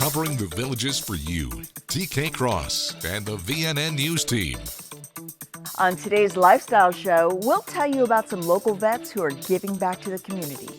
covering the Villages for you. TK Cross and the VNN News Team. On today's Lifestyle Show, we'll tell you about some local vets who are giving back to the community.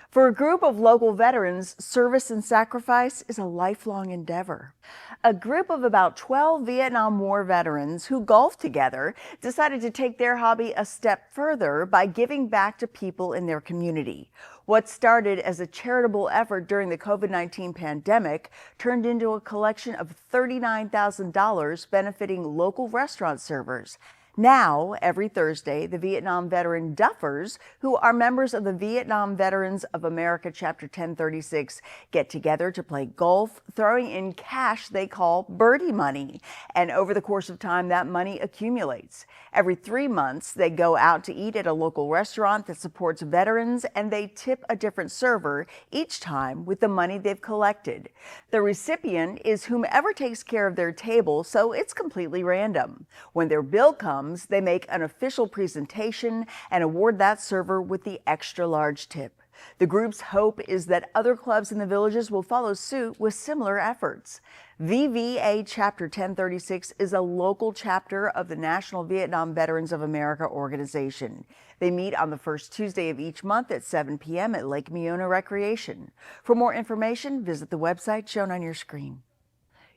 For a group of local veterans, service and sacrifice is a lifelong endeavor. A group of about 12 Vietnam War veterans who golf together decided to take their hobby a step further by giving back to people in their community. What started as a charitable effort during the COVID-19 pandemic turned into a collection of $39,000 benefiting local restaurant servers. Now, every Thursday, the Vietnam veteran Duffers, who are members of the Vietnam Veterans of America Chapter 1036, get together to play golf, throwing in cash they call birdie money. And over the course of time, that money accumulates. Every 3 months, they go out to eat at a local restaurant that supports veterans, and they tip a different server each time with the money they've collected. The recipient is whomever takes care of their table, so it's completely random. When their bill comes, they make an official presentation and award that server with the extra large tip. The group's hope is that other clubs in the Villages will follow suit with similar efforts. VVA Chapter 1036 is a local chapter of the National Vietnam Veterans of America organization. They meet on the first Tuesday of each month at 7 p.m. at Lake Miona Recreation. For more information, visit the website shown on your screen.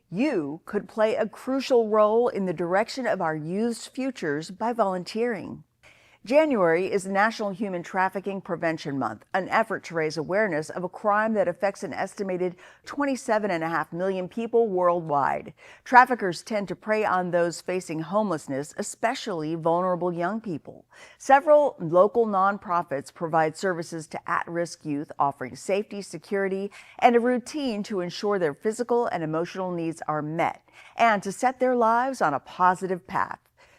You could play a crucial role in the direction of our youth's futures by volunteering. January is National Human Trafficking Prevention Month, an effort to raise awareness of a crime that affects an estimated 27.5 million people worldwide. Traffickers tend to prey on those facing homelessness, especially vulnerable young people. Several local nonprofits provide services to at-risk youth, offering safety, security, and a routine to ensure their physical and emotional needs are met and to set their lives on a positive path.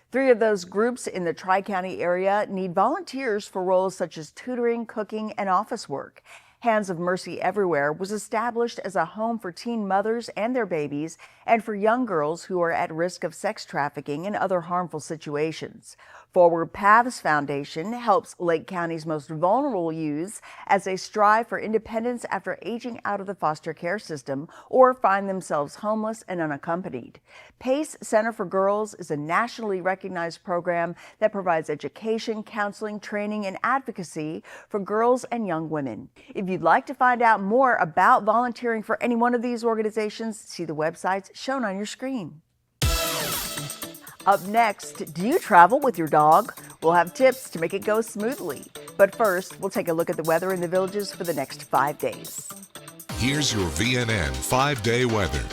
3 of those groups in the Tri-County area need volunteers for roles such as tutoring, cooking, and office work. Hands of Mercy Everywhere was established as a home for teen mothers and their babies and for young girls who are at risk of sex trafficking and other harmful situations. Forward Paths Foundation helps Lake County's most vulnerable youths as they strive for independence after aging out of the foster care system or find themselves homeless and unaccompanied. PACE Center for Girls is a nationally recognized program that provides education, counseling, training, and advocacy for girls and young women. If you'd like to find out more about volunteering for any one of these organizations, see the websites shown on your screen. Up next, do you travel with your dog? We'll have tips to make it go smoothly. But first, we'll take a look at the weather in the Villages for the next 5 days. Here's your VNN 5-day weather.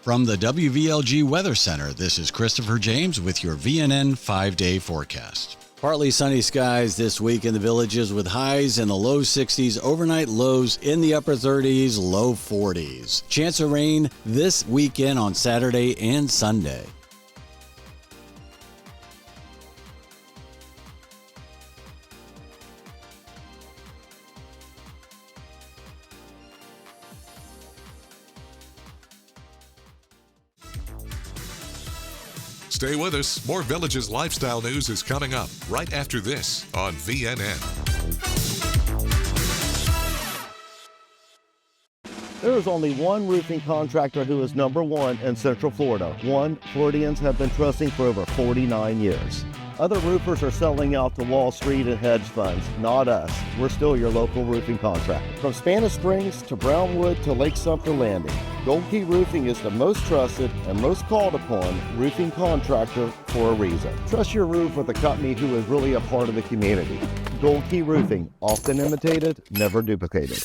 From the WVLG Weather Center, this is Christopher James with your VNN 5-day forecast. Partly sunny skies this week in the Villages with highs in the low 60s, overnight lows in the upper 30s, low 40s. Chance of rain this weekend on Saturday and Sunday. Stay with us. More Villages lifestyle news is coming up right after this on VNN. There is only one roofing contractor who is #1 in Central Florida. One Floridians have been trusting for over 49 years. Other roofers are selling out to Wall Street and hedge funds. Not us. We're still your local roofing contractor. From Spanish Springs to Brownwood to Lake Sumter Landing, Gold Key Roofing is the most trusted and most called upon roofing contractor for a reason. Trust your roof with a company who is really a part of the community. Gold Key Roofing, often imitated, never duplicated.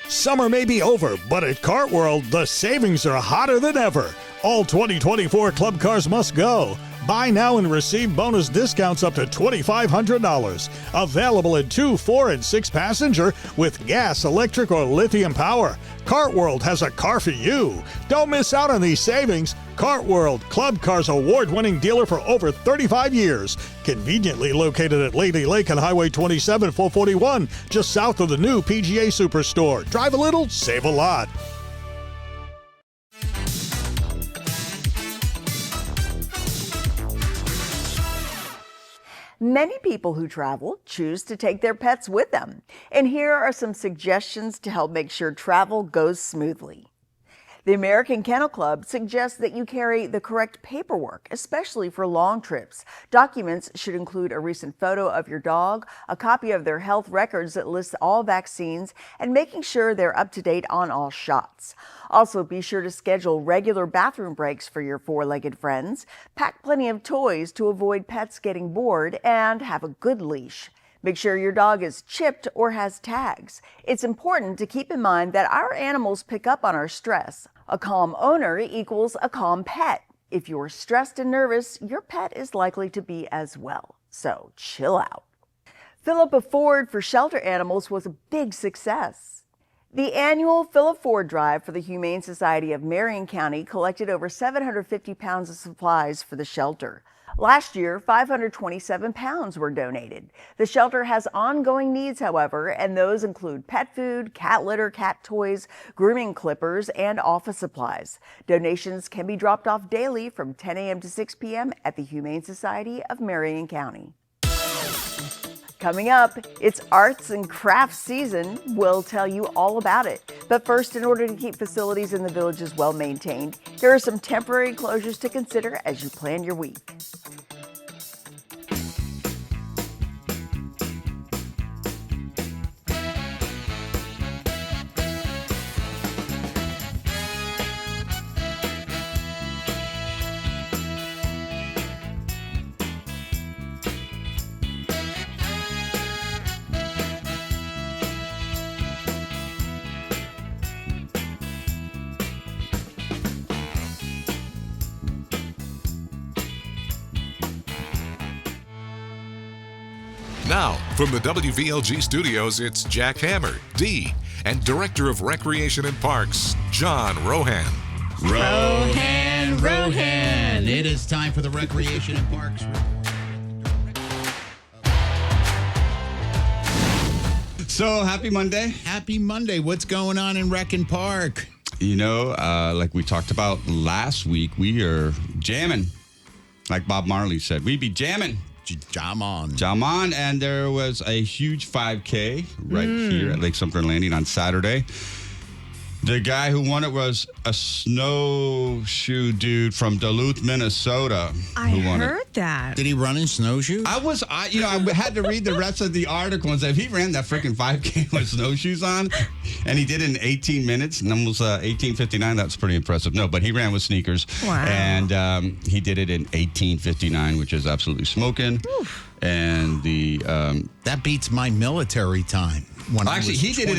Summer may be over, but at Kart World, the savings are hotter than ever. All 2024 club cars must go. Buy now and receive bonus discounts up to $2,500. Available in 2, 4, and 6 passenger with gas, electric, or lithium power. Cartworld has a car for you. Don't miss out on these savings. Cartworld, Club Car's award-winning dealer for over 35 years. Conveniently located at Lady Lake and Highway 27, 441, just south of the new PGA Superstore. Drive a little, save a lot. Many people who travel choose to take their pets with them. And here are some suggestions to help make sure travel goes smoothly. The American Kennel Club suggests that you carry the correct paperwork, especially for long trips. Documents should include a recent photo of your dog, a copy of their health records that lists all vaccines, and making sure they're up to date on all shots. Also, be sure to schedule regular bathroom breaks for your four-legged friends. Pack plenty of toys to avoid pets getting bored, and have a good leash. Make sure your dog is chipped or has tags. It's important to keep in mind that our animals pick up on our stress. A calm owner equals a calm pet. If you're stressed and nervous, your pet is likely to be as well. So chill out. Fill Up a Ford for shelter animals was a big success. The annual Fill a Ford drive for the Humane Society of Marion County collected over 750 pounds of supplies for the shelter. Last year, 527 pounds were donated. The shelter has ongoing needs, however, and those include pet food, cat litter, cat toys, grooming clippers, and office supplies. Donations can be dropped off daily from 10 a.m. to 6 p.m. at the Humane Society of Marion County. Coming up, it's arts and crafts season. We'll tell you all about it. But first, in order to keep facilities in the villages well maintained, here are some temporary closures to consider as you plan your week. Now, from the WVLG studios, it's Jack Hammer, D, and Director of Recreation and Parks, John Rohan. Rohan. It is time for the Recreation and Parks Report. So, happy Monday. Happy Monday. What's going on in Rec and Park? You know, like we talked about last week, we are jamming. Like Bob Marley said, we be jamming. Jam on. Jam on. And there was a huge 5K right here at Lake Sumter Landing on Saturday. The guy who won it was a snowshoe dude from Duluth, Minnesota. I heard that. Did he run in snowshoes? I had to read the rest of the article and say, if he ran that freaking 5K with snowshoes on, and he did it in 18 minutes, and almost 18:59, that's pretty impressive. No, but he ran with sneakers. Wow. And he did it in 18:59, which is absolutely smoking. Oof. And that beats my military time. He did it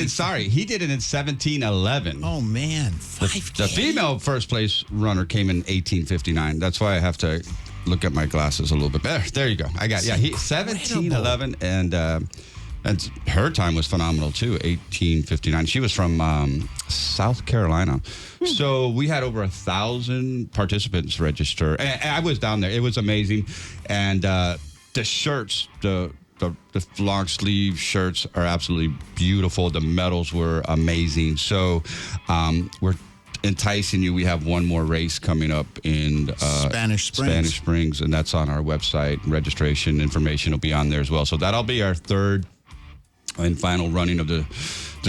in 17:11. Oh man, 5K. The female first place runner came in 18:59. That's why I have to look at my glasses a little bit better. There you go. I got 17:11, and her time was phenomenal too. 18:59. She was from South Carolina. So we had over 1,000 participants register, and I was down there. It was amazing, and the shirts, the long sleeve shirts are absolutely beautiful. The medals were amazing. So we're enticing you. We have one more race coming up in Spanish Springs, and that's on our website. Registration information will be on there as well. So that'll be our third and final running of the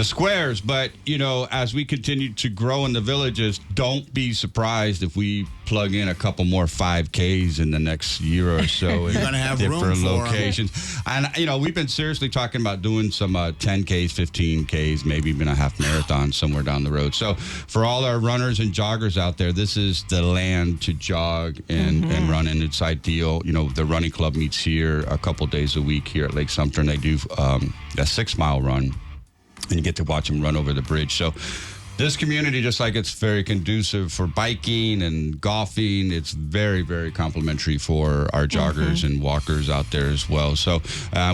squares. But, you know, as we continue to grow in the villages, don't be surprised if we plug in a couple more 5Ks in the next year or so in different locations. And, you know, we've been seriously talking about doing some 10Ks, 15Ks, maybe even a half marathon somewhere down the road. So for all our runners and joggers out there, this is the land to jog and run, and it's ideal. You know, the running club meets here a couple days a week here at Lake Sumter, and they do a 6-mile run. And you get to watch them run over the bridge. So this community, just like it's very conducive for biking and golfing, it's very, very complimentary for our joggers and walkers out there as well. So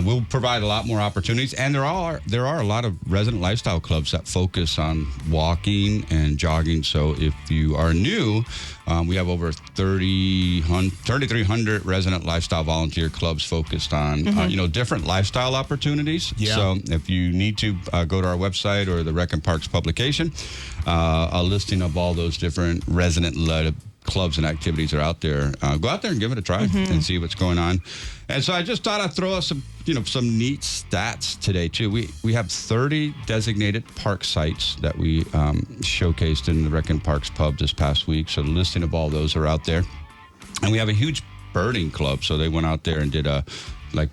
we'll provide a lot more opportunities. And there are a lot of resident lifestyle clubs that focus on walking and jogging. So if you are new, we have over 3,300 resident lifestyle volunteer clubs focused on, different lifestyle opportunities. Yeah. So if you need to go to our website or the Rec and Parks publication, a listing of all those different resident-led clubs and activities are out there. Go out there and give it a try and see what's going on. And so I just thought I'd throw us some neat stats today too. We have 30 designated park sites that we showcased in the Rec and Parks pub this past week. So the listing of all those are out there. And we have a huge birding club. So they went out there and did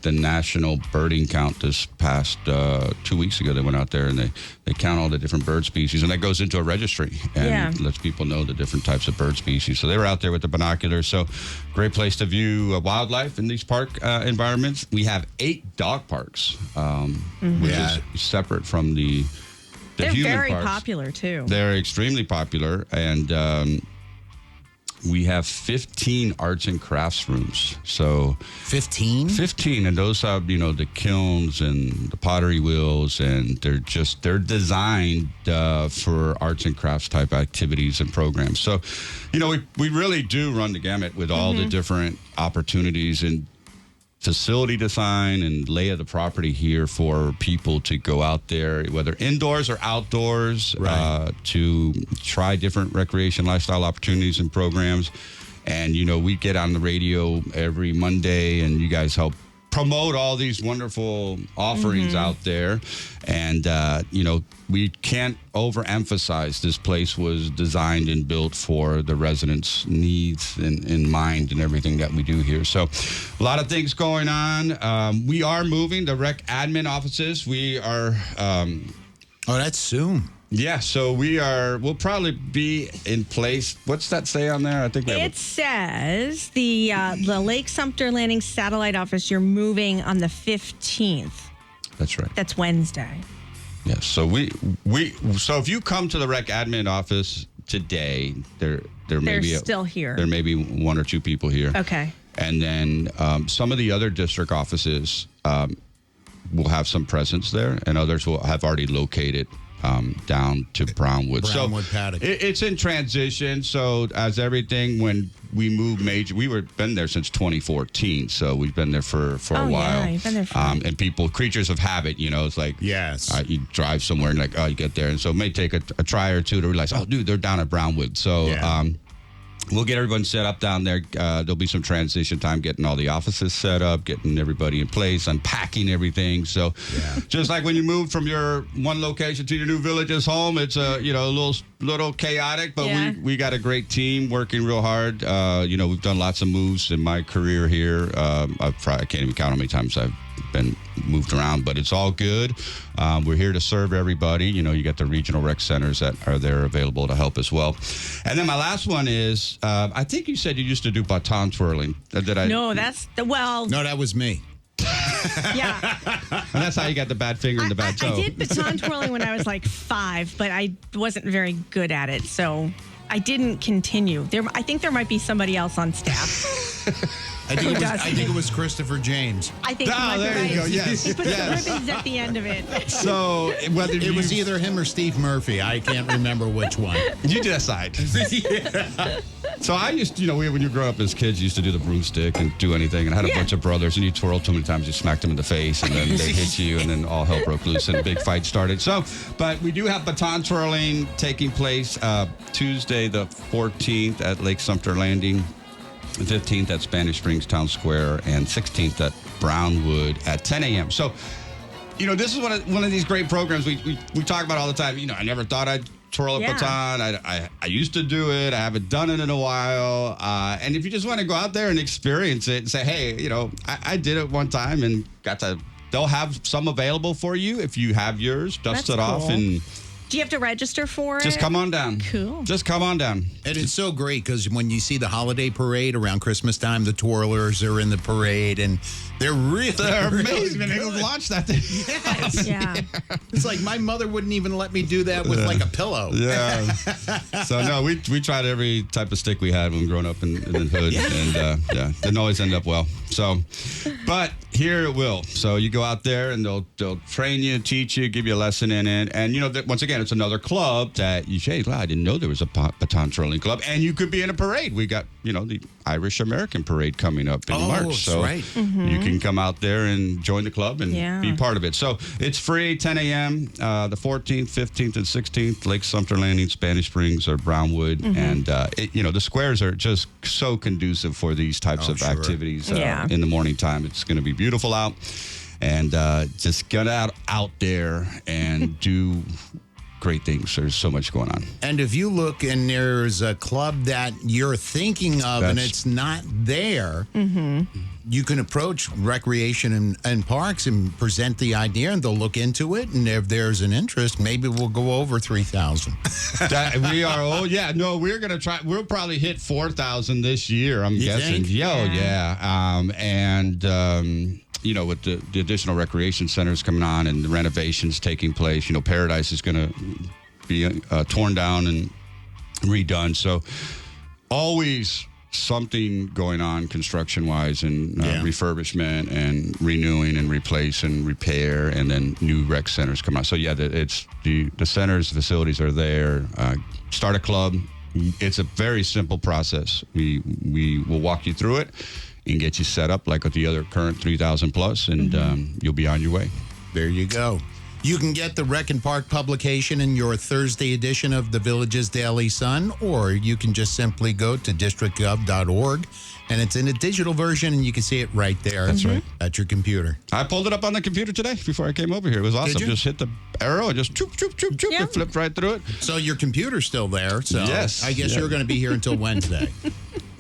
the national birding count this past 2 weeks ago. They went out there and they count all the different bird species, and that goes into a registry and lets people know the different types of bird species. So they were out there with the binoculars. So great place to view wildlife in these park environments. We have 8 dog parks, which is separate from the They're human very parks. popular too. They're extremely popular, and we have 15 arts and crafts rooms. So 15? 15, and those have, the kilns and the pottery wheels, and they're designed for arts and crafts type activities and programs. So, we really do run the gamut with all the different opportunities and facility design and lay of the property here for people to go out there, whether indoors or outdoors, to try different recreation lifestyle opportunities and programs. And, we get on the radio every Monday, and you guys help promote all these wonderful offerings out there. And, we can't overemphasize this place was designed and built for the residents' needs in mind and everything that we do here. So a lot of things going on. We are moving the rec admin offices. We are... that's soon. Yeah, so we'll probably be in place. What's that say on there? I think we have It says the Lake Sumter Landing satellite office, you're moving on the 15th. That's right. That's Wednesday. Yes. So so if you come to the rec admin office today, there may be still here. There may be 1 or 2 people here. Okay. And then some of the other district offices will have some presence there, and others will have already located down to Brownwood. Brownwood so paddock. It's in transition. So as everything, when we moved major, been there since 2014. So we've been there for a while. Yeah, you've been there for and creatures of habit, it's like, yes, you drive somewhere and you get there. And so it may take a try or two to realize, oh, dude, they're down at Brownwood. So, we'll get everyone set up down there. There'll be some transition time getting all the offices set up, getting everybody in place, unpacking everything. So just like when you move from your one location to your new village's home, it's a little chaotic, but we got a great team working real hard. We've done lots of moves in my career here. I can't even count how many times I've been moved around, but it's all good. We're here to serve everybody. You got the regional rec centers that are there available to help as well. And then my last one is, I think you said you used to do baton twirling. No, No, that was me. Yeah. And that's how you got the bad finger and the bad toe. I did baton twirling when I was like 5, but I wasn't very good at it, so I didn't continue. I think there might be somebody else on staff. I think it was Christopher James. I think there you go. Yes. He put the ribbons at the end of it. So whether It was either him or Steve Murphy. I can't remember which one. You decide. So I used to, when you grow up as kids, you used to do the broomstick and do anything. And I had a bunch of brothers, and you twirled too many times, you smacked them in the face, and then they hit you, and then all hell broke loose, and a big fight started. So, but we do have baton twirling taking place Tuesday the 14th at Lake Sumter Landing, 15th at Spanish Springs Town Square, and 16th at Brownwood at 10 a.m. So, this is one of these great programs we talk about all the time. I never thought I'd twirl a baton. I used to do it. I haven't done it in a while. And if you just want to go out there and experience it and say, hey, I did it one time and they'll have some available for you if you have yours, dust it off and Do you have to register for it? Just come on down. Cool. Just come on down. And it's so great because when you see the holiday parade around Christmas time, the twirlers are in the parade, and they're amazing. Really They launch that thing. Yes. Yeah. It's like my mother wouldn't even let me do that with like a pillow. Yeah. So no, we tried every type of stick we had when growing up in the hood, and didn't always end up well. So, but here it will. So you go out there and they'll train you, teach you, give you a lesson in it, and once again it's another club that you say, well, I didn't know there was a baton twirling club, and you could be in a parade. We got the Irish American parade coming up in March, so right. You can come out there and join the club and be part of it. So it's free, 10 a.m. The 14th, 15th, and 16th, Lake Sumter Landing, Spanish Springs, or Brownwood, and the squares are just so conducive for these types of activities in the morning time. It's going to be beautiful out, and just get out there and do great things. There's so much going on. And if you look and there's a club that you're thinking of and it's not there, you can approach Recreation and Parks and present the idea, and they'll look into it. And if there's an interest, maybe we'll go over 3,000. We're going to try. We'll probably hit 4,000 this year, I'm guessing. With the additional recreation centers coming on and the renovations taking place, Paradise is going to be torn down and redone. So always something going on construction-wise and refurbishment and renewing and replace and repair, and then new rec centers come out. So it's the centers, facilities are there. Start a club. It's a very simple process. We will walk you through it and get you set up like with the other current 3,000 plus, and you'll be on your way. There you go. You can get the Rec and Park publication in your Thursday edition of the Village's Daily Sun, or you can just simply go to districtgov.org, and it's in a digital version, and you can see it right there. That's right. At your computer. I pulled it up on the computer today before I came over here. It was awesome. Just hit the arrow and just choop, choop, choop, choop, and flipped right through it. So your computer's still there. So yes. I guess you're going to be here until Wednesday.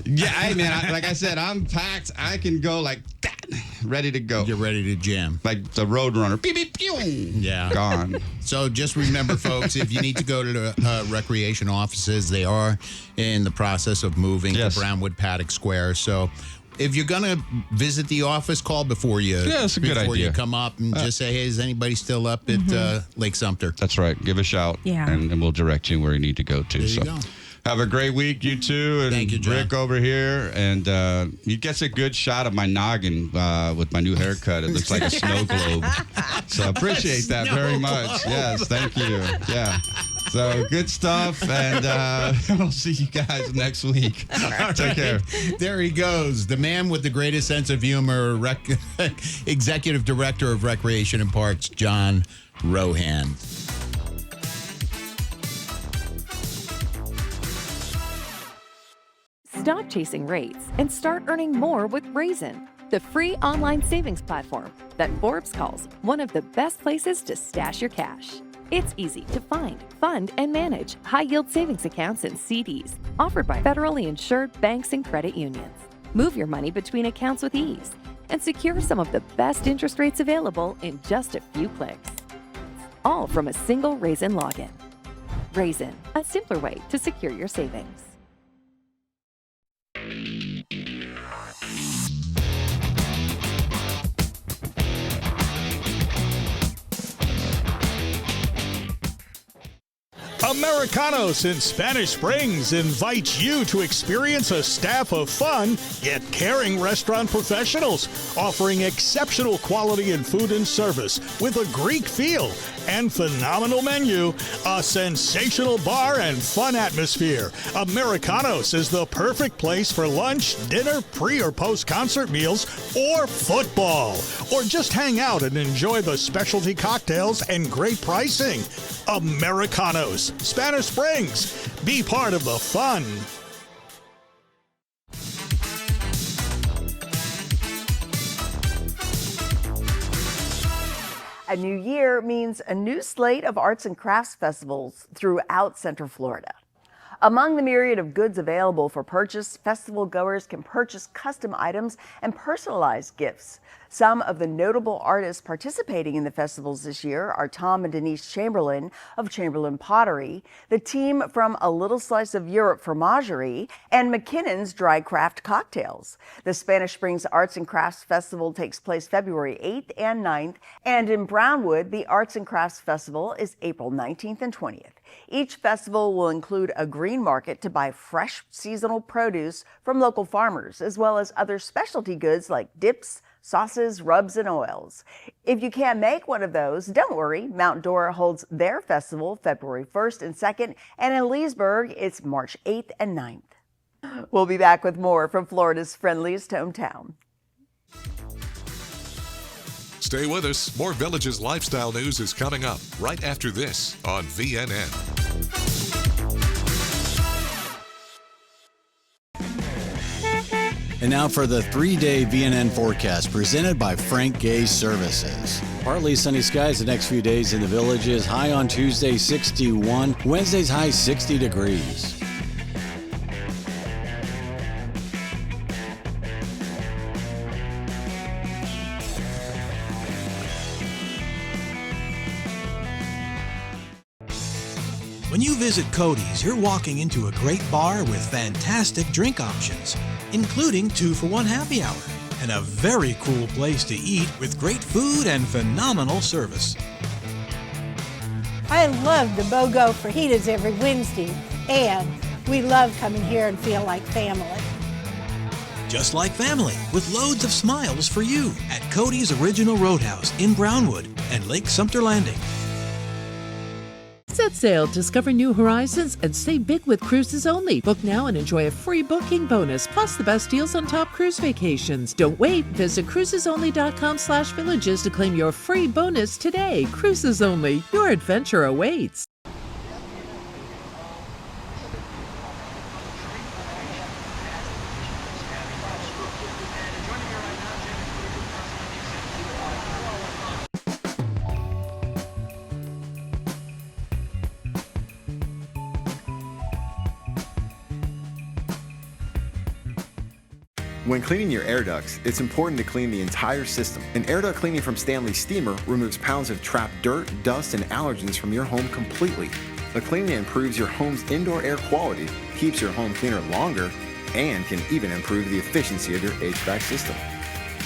Yeah, hey, man, like I said, I'm packed. I can go like that, ready to go. You're ready to jam. Like the Roadrunner. Beep, beep, pew. Yeah. Gone. So just remember, folks, if you need to go to the recreation offices, they are in the process of moving to Brownwood Paddock Square. So if you're going to visit the office, call before you, that's a good idea. You come up and just say, hey, is anybody still up at Lake Sumter? That's right. Give a shout, and we'll direct you where you need to go to. There you go. Have a great week, you two, and thank you, John. Rick over here. And he gets a good shot of my noggin with my new haircut. It looks like a snow globe. So appreciate that very much. Yes, thank you. Yeah. So good stuff, and we'll see you guys next week. Take care. There he goes, the man with the greatest sense of humor, Executive Director of Recreation and Parks, John Rohan. Stop chasing rates and start earning more with Raisin, the free online savings platform that Forbes calls one of the best places to stash your cash. It's easy to find, fund, and manage high-yield savings accounts and CDs offered by federally insured banks and credit unions. Move your money between accounts with ease and secure some of the best interest rates available in just a few clicks. All from a single Raisin login. Raisin, a simpler way to secure your savings. Americanos in Spanish Springs invites you to experience a staff of fun yet caring restaurant professionals offering exceptional quality in food and service with a Greek feel and phenomenal menu, a sensational bar, and fun atmosphere. Americanos is the perfect place for lunch, dinner, pre- or post-concert meals, or football. Or just hang out and enjoy the specialty cocktails and great pricing. Americanos, Spanish Springs. Be part of the fun. A new year means a new slate of arts and crafts festivals throughout Central Florida. Among the myriad of goods available for purchase, festival goers can purchase custom items and personalized gifts. Some of the notable artists participating in the festivals this year are Tom and Denise Chamberlain of Chamberlain Pottery, the team from A Little Slice of Europe Fromagerie, and McKinnon's Dry Craft Cocktails. The Spanish Springs Arts and Crafts Festival takes place February 8th and 9th, and in Brownwood, the Arts and Crafts Festival is April 19th and 20th. Each festival will include a green market to buy fresh seasonal produce from local farmers, as well as other specialty goods like dips, sauces, rubs, and oils. If you can't make one of those, don't worry. Mount Dora holds their festival February 1st and 2nd, and in Leesburg, it's March 8th and 9th. We'll be back with more from Florida's friendliest hometown. Stay with us. More Villages lifestyle news is coming up right after this on VNN. And now for the 3-day VNN forecast presented by Frank Gay Services. Partly sunny skies the next few days in the Villages. High on Tuesday, 61. Wednesday's high, 60 degrees. When you visit Cody's, you're walking into a great bar with fantastic drink options, including 2-for-1 happy hour, and a very cool place to eat with great food and phenomenal service. I love the BOGO fajitas every Wednesday, and we love coming here and feel like family. Just like family, with loads of smiles for you at Cody's Original Roadhouse in Brownwood and Lake Sumter Landing. Set sail, discover new horizons, and save big with Cruises Only. Book now and enjoy a free booking bonus, plus the best deals on top cruise vacations. Don't wait. Visit cruisesonly.com/villages to claim your free bonus today. Cruises Only. Your adventure awaits. When cleaning your air ducts, it's important to clean the entire system. An air duct cleaning from Stanley Steamer removes pounds of trapped dirt, dust, and allergens from your home completely. The cleaning improves your home's indoor air quality, keeps your home cleaner longer, and can even improve the efficiency of your HVAC system.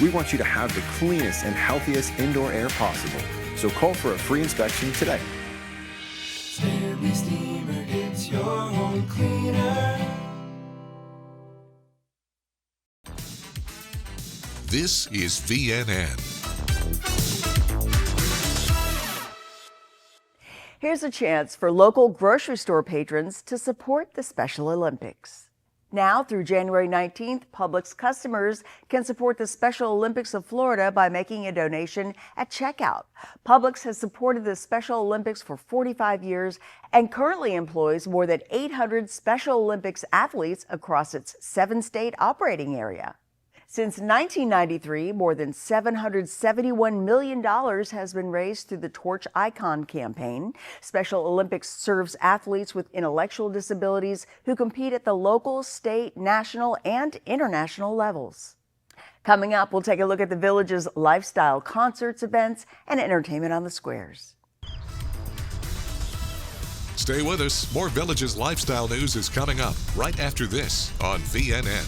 We want you to have the cleanest and healthiest indoor air possible, so call for a free inspection today. Stanley Steamer gets your home cleaner. This is VNN. Here's a chance for local grocery store patrons to support the Special Olympics. Now through January 19th, Publix customers can support the Special Olympics of Florida by making a donation at checkout. Publix has supported the Special Olympics for 45 years and currently employs more than 800 Special Olympics athletes across its 7-state operating area. Since 1993, more than $771 million has been raised through the Torch Icon campaign. Special Olympics serves athletes with intellectual disabilities who compete at the local, state, national, and international levels. Coming up, we'll take a look at the Village's lifestyle concerts, events, and entertainment on the squares. Stay with us. More Villages lifestyle news is coming up right after this on VNN.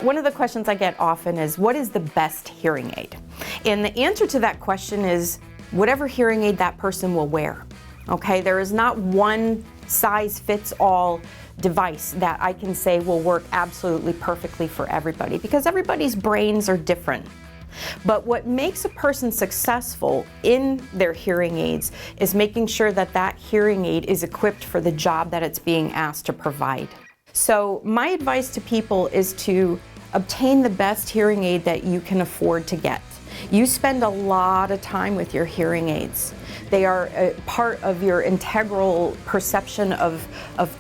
One of the questions I get often is, what is the best hearing aid? And the answer to that question is whatever hearing aid that person will wear. Okay, there is not one size fits all device that I can say will work absolutely perfectly for everybody, because everybody's brains are different. But what makes a person successful in their hearing aids is making sure that that hearing aid is equipped for the job that it's being asked to provide. So my advice to people is to obtain the best hearing aid that you can afford to get. You spend a lot of time with your hearing aids. They are a part of your integral perception of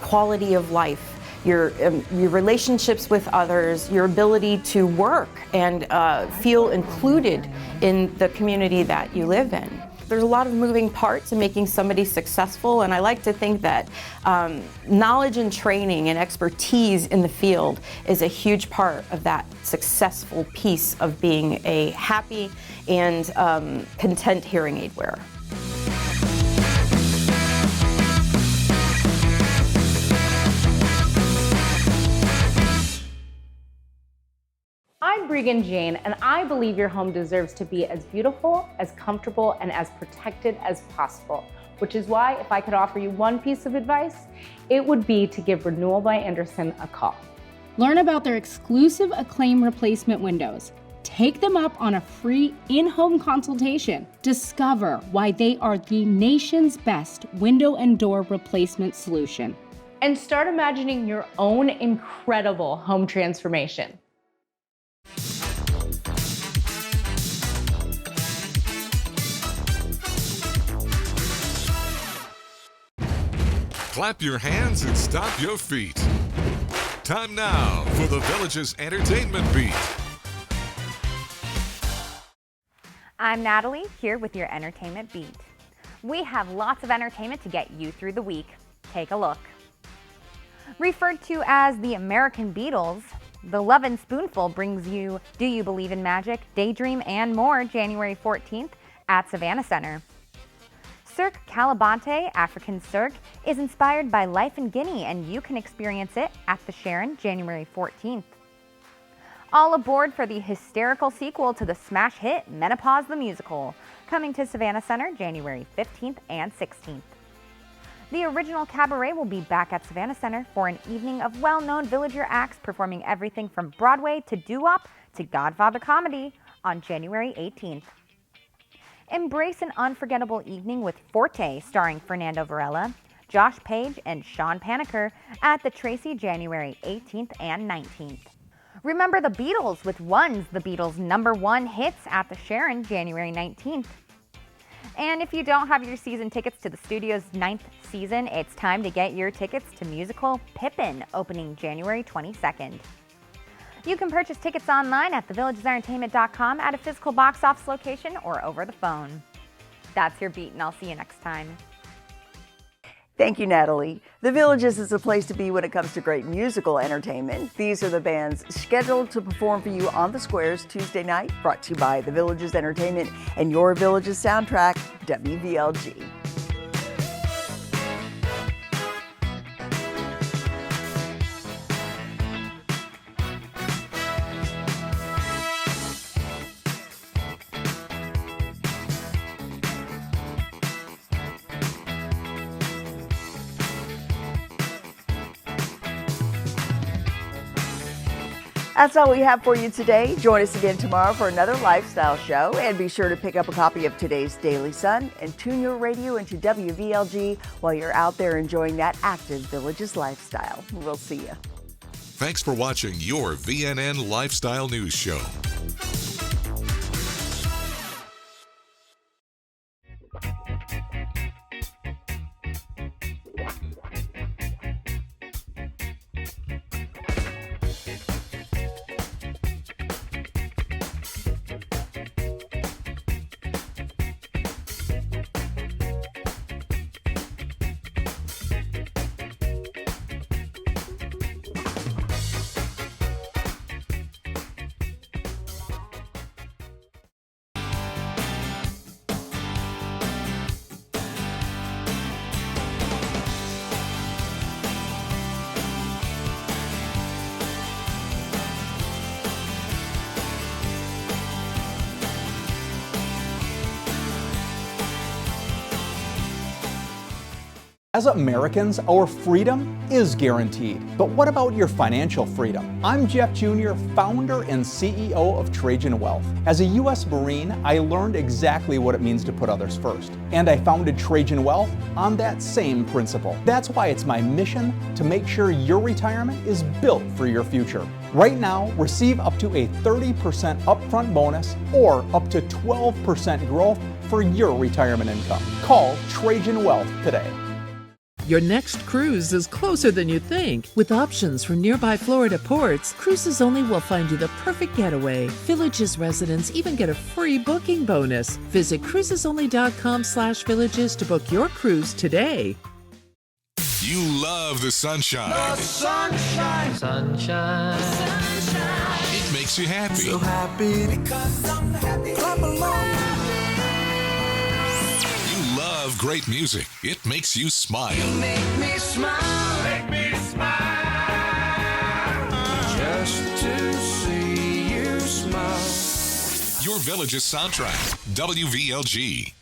quality of life. Your relationships with others, your ability to work and feel included in the community that you live in. There's a lot of moving parts in making somebody successful, and I like to think that knowledge and training and expertise in the field is a huge part of that successful piece of being a happy and content hearing aid wearer. I'm Breegan Jane, and I believe your home deserves to be as beautiful, as comfortable, and as protected as possible, which is why if I could offer you one piece of advice, it would be to give Renewal by Andersen a call. Learn about their exclusive Acclaim replacement windows. Take them up on a free in-home consultation. Discover why they are the nation's best window and door replacement solution. And start imagining your own incredible home transformation. Clap your hands and stomp your feet. Time now for the Village's Entertainment Beat. I'm Natalie, here with your Entertainment Beat. We have lots of entertainment to get you through the week. Take a look. Referred to as the American Beatles, The Lovin' Spoonful brings you Do You Believe in Magic, Daydream, and more January 14th at Savannah Center. Cirque Calabante, African Cirque, is inspired by life in Guinea, and you can experience it at the Sharon January 14th. All aboard for the hysterical sequel to the smash hit Menopause the Musical, coming to Savannah Center January 15th and 16th. The original cabaret will be back at Savannah Center for an evening of well-known Villager acts performing everything from Broadway to doo-wop to Godfather comedy on January 18th. Embrace an unforgettable evening with Forte, starring Fernando Varela, Josh Page, and Sean Paniker at the Tracy January 18th and 19th. Remember the Beatles with One's the Beatles' #1 hits at the Sharon January 19th. And if you don't have your season tickets to the studio's 9th season, it's time to get your tickets to musical Pippin, opening January 22nd. You can purchase tickets online at thevillagesentertainment.com at a physical box office location or over the phone. That's your beat, and I'll see you next time. Thank you, Natalie. The Villages is a place to be when it comes to great musical entertainment. These are the bands scheduled to perform for you on the Squares Tuesday night, brought to you by The Villages Entertainment and your Villages soundtrack, WVLG. That's all we have for you today. Join us again tomorrow for another lifestyle show, and be sure to pick up a copy of today's Daily Sun and tune your radio into WVLG while you're out there enjoying that active Villages lifestyle. We'll see you. Thanks for watching your VNN Lifestyle News Show. As Americans, our freedom is guaranteed. But what about your financial freedom? I'm Jeff Jr., founder and CEO of Trajan Wealth. As a U.S. Marine, I learned exactly what it means to put others first. And I founded Trajan Wealth on that same principle. That's why it's my mission to make sure your retirement is built for your future. Right now, receive up to a 30% upfront bonus or up to 12% growth for your retirement income. Call Trajan Wealth today. Your next cruise is closer than you think. With options from nearby Florida ports, Cruises Only will find you the perfect getaway. Villages residents even get a free booking bonus. Visit cruisesonly.com/villages to book your cruise today. You love the sunshine. The sunshine. Sunshine. Sunshine. It makes you happy. So happy because I'm happy. Clap along. Love great music. It makes you smile. You make me smile. Make me smile. Just to see you smile. Your Village's soundtrack, WVLG.